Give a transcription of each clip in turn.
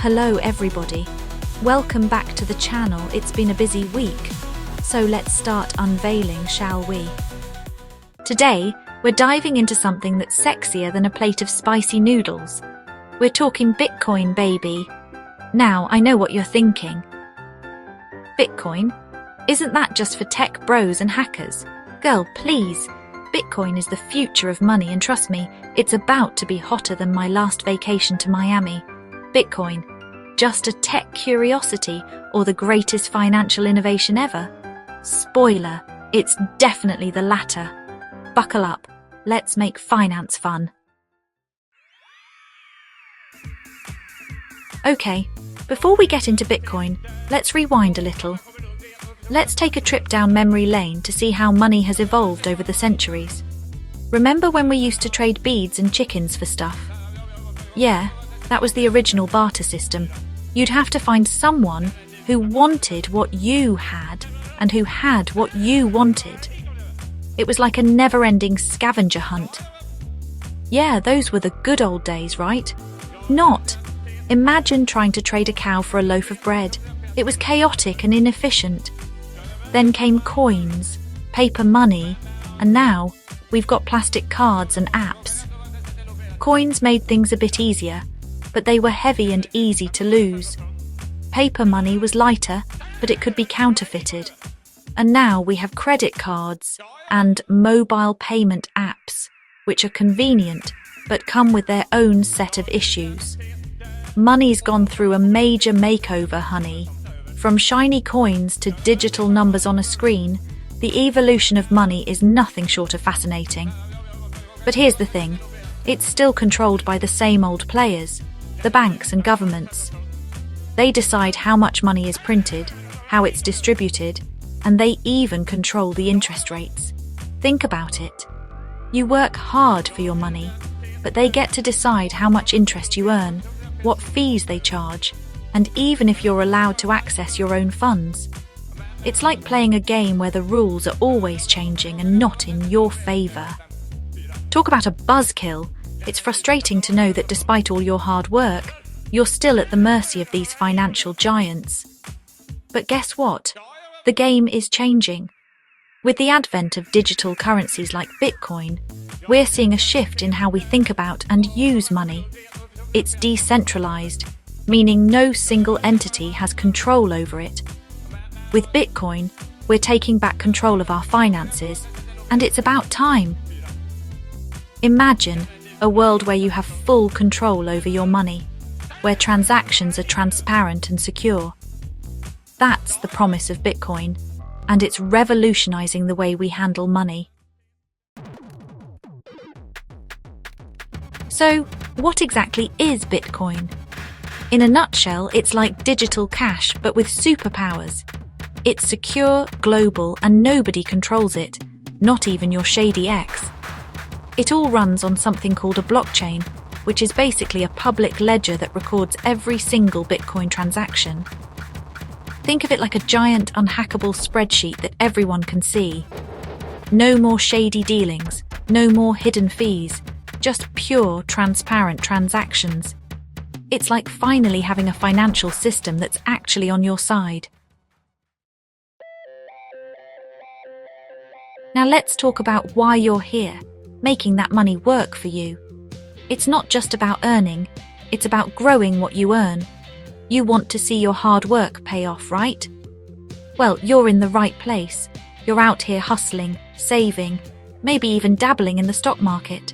Hello everybody. Welcome back to the channel. It's been a busy week, so let's start unveiling, shall we? Today, we're diving into something that's sexier than a plate of spicy noodles. We're talking Bitcoin, baby. Now, I know what you're thinking. Bitcoin? Isn't that just for tech bros and hackers? Girl, please. Bitcoin is the future of money, and trust me, it's about to be hotter than my last vacation to Miami. Bitcoin, just a tech curiosity or the greatest financial innovation ever? Spoiler, it's definitely the latter. Buckle up, let's make finance fun. Okay, before we get into Bitcoin, let's rewind a little. Let's take a trip down memory lane to see how money has evolved over the centuries. Remember when we used to trade beads and chickens for stuff? Yeah, that was the original barter system. You'd have to find someone who wanted what you had and who had what you wanted. It was like a never-ending scavenger hunt. Yeah, those were the good old days, right? Not. Imagine trying to trade a cow for a loaf of bread. It was chaotic and inefficient. Then came coins, paper money, and now we've got plastic cards and apps. Coins made things a bit easier, but they were heavy and easy to lose. Paper money was lighter, but it could be counterfeited. And now we have credit cards and mobile payment apps, which are convenient, but come with their own set of issues. Money's gone through a major makeover, honey. From shiny coins to digital numbers on a screen, the evolution of money is nothing short of fascinating. But here's the thing, it's still controlled by the same old players, the banks and governments. They decide how much money is printed, how it's distributed, and they even control the interest rates. Think about it. You work hard for your money, but they get to decide how much interest you earn, what fees they charge, and even if you're allowed to access your own funds. It's like playing a game where the rules are always changing and not in your favour. Talk about a buzzkill. It's frustrating to know that despite all your hard work, you're still at the mercy of these financial giants. But guess what? The game is changing. With the advent of digital currencies like Bitcoin, we're seeing a shift in how we think about and use money. It's decentralized, meaning no single entity has control over it. With Bitcoin, we're taking back control of our finances, and it's about time. Imagine a world where you have full control over your money, where transactions are transparent and secure. That's the promise of Bitcoin, and it's revolutionizing the way we handle money. So, what exactly is Bitcoin? In a nutshell, it's like digital cash, but with superpowers. It's secure, global, and nobody controls it, not even your shady ex. It all runs on something called a blockchain, which is basically a public ledger that records every single Bitcoin transaction. Think of it like a giant, unhackable spreadsheet that everyone can see. No more shady dealings, no more hidden fees, just pure, transparent transactions. It's like finally having a financial system that's actually on your side. Now let's talk about why you're here, making that money work for you. It's not just about earning, it's about growing what you earn. You want to see your hard work pay off, right? Well, you're in the right place. You're out here hustling, saving, maybe even dabbling in the stock market.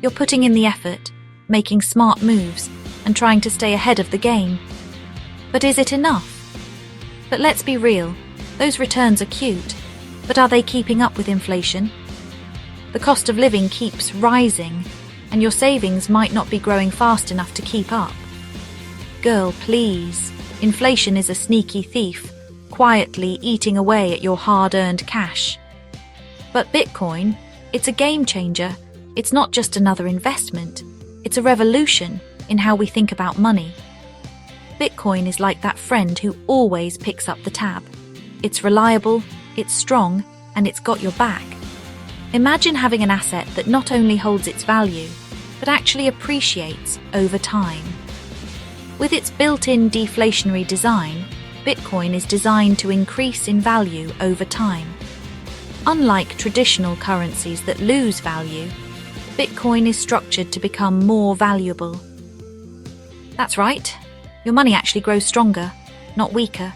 You're putting in the effort, making smart moves, and trying to stay ahead of the game. But is it enough? But let's be real, those returns are cute, but are they keeping up with inflation? The cost of living keeps rising, and your savings might not be growing fast enough to keep up. Girl, please, inflation is a sneaky thief, quietly eating away at your hard-earned cash. But Bitcoin, it's a game changer. It's not just another investment, it's a revolution in how we think about money. Bitcoin is like that friend who always picks up the tab. It's reliable, it's strong, and it's got your back. Imagine having an asset that not only holds its value, but actually appreciates over time. With its built-in deflationary design, Bitcoin is designed to increase in value over time. Unlike traditional currencies that lose value, Bitcoin is structured to become more valuable. That's right, your money actually grows stronger, not weaker.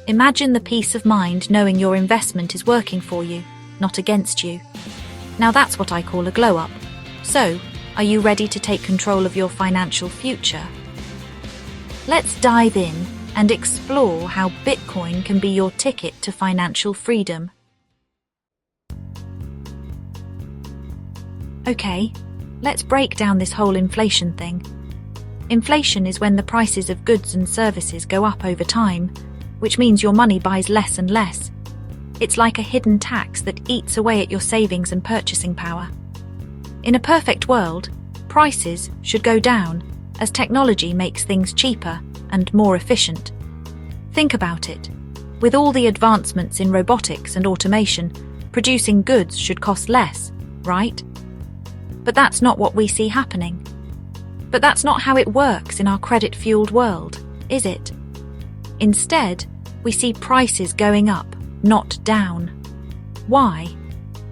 Imagine the peace of mind knowing your investment is working for you, not against you. Now that's what I call a glow-up. So, are you ready to take control of your financial future? Let's dive in and explore how Bitcoin can be your ticket to financial freedom. Okay, let's break down this whole inflation thing. Inflation is when the prices of goods and services go up over time, which means your money buys less and less. It's like a hidden tax that eats away at your savings and purchasing power. In a perfect world, prices should go down as technology makes things cheaper and more efficient. Think about it. With all the advancements in robotics and automation, producing goods should cost less, right? But that's not what we see happening. But that's not how it works in our credit-fueled world, is it? Instead, we see prices going up, not down. Why?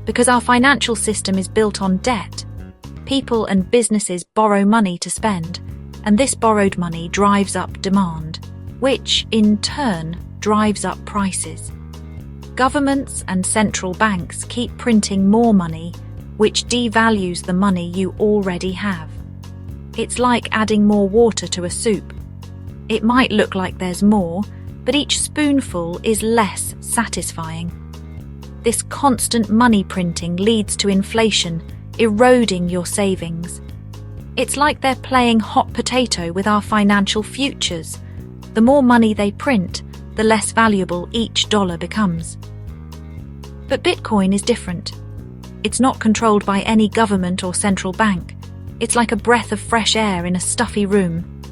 Because our financial system is built on debt. People and businesses borrow money to spend, and this borrowed money drives up demand, which, in turn, drives up prices. Governments and central banks keep printing more money, which devalues the money you already have. It's like adding more water to a soup. It might look like there's more, but each spoonful is less satisfying. This constant money printing leads to inflation, eroding your savings. It's like they're playing hot potato with our financial futures. The more money they print, the less valuable each dollar becomes. But Bitcoin is different. It's not controlled by any government or central bank. It's like a breath of fresh air in a stuffy room.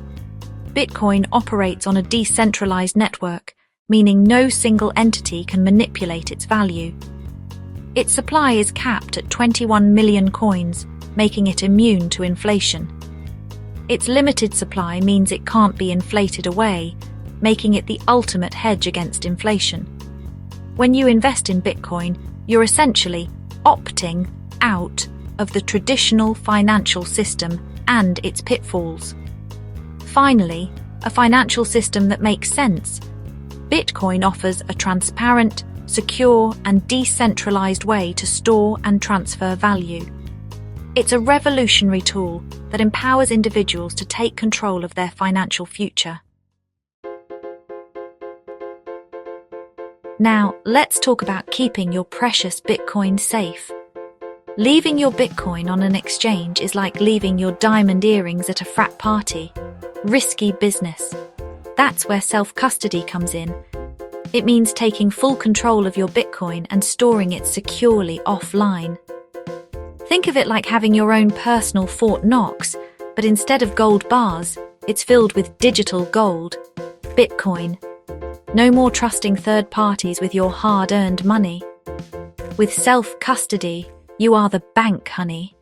Bitcoin operates on a decentralized network, meaning no single entity can manipulate its value. Its supply is capped at 21 million coins, making it immune to inflation. Its limited supply means it can't be inflated away, making it the ultimate hedge against inflation. When you invest in Bitcoin, you're essentially opting out of the traditional financial system and its pitfalls. Finally, a financial system that makes sense. Bitcoin offers a transparent, secure, and decentralized way to store and transfer value. It's a revolutionary tool that empowers individuals to take control of their financial future. Now, let's talk about keeping your precious Bitcoin safe. Leaving your Bitcoin on an exchange is like leaving your diamond earrings at a frat party. Risky business. That's where self-custody comes in. It means taking full control of your Bitcoin and storing it securely offline. Think of it like having your own personal Fort Knox, but instead of gold bars, it's filled with digital gold. Bitcoin. No more trusting third parties with your hard-earned money. With self-custody, you are the bank, honey.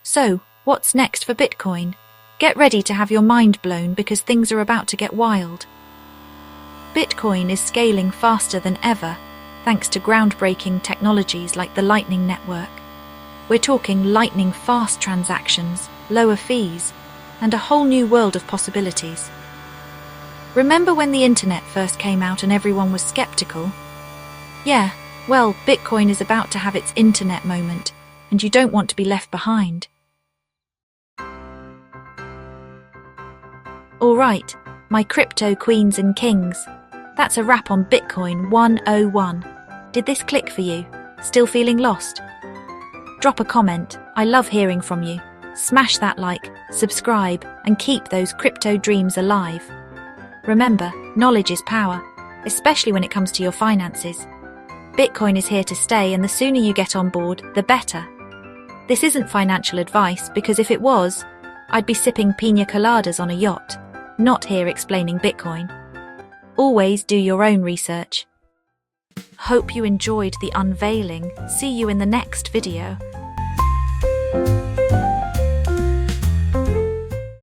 So, what's next for Bitcoin? Get ready to have your mind blown because things are about to get wild. Bitcoin is scaling faster than ever, thanks to groundbreaking technologies like the Lightning Network. We're talking lightning-fast transactions, lower fees, and a whole new world of possibilities. Remember when the internet first came out and everyone was skeptical? Yeah, well, Bitcoin is about to have its internet moment, and you don't want to be left behind. Alright, my crypto queens and kings. That's a wrap on Bitcoin 101. Did this click for you? Still feeling lost? Drop a comment. I love hearing from you. Smash that like, subscribe, and keep those crypto dreams alive. Remember, knowledge is power, especially when it comes to your finances. Bitcoin is here to stay, and the sooner you get on board, the better. This isn't financial advice, because if it was, I'd be sipping piña coladas on a yacht, not here explaining Bitcoin. Always do your own research. Hope you enjoyed the unveiling. See you in the next video.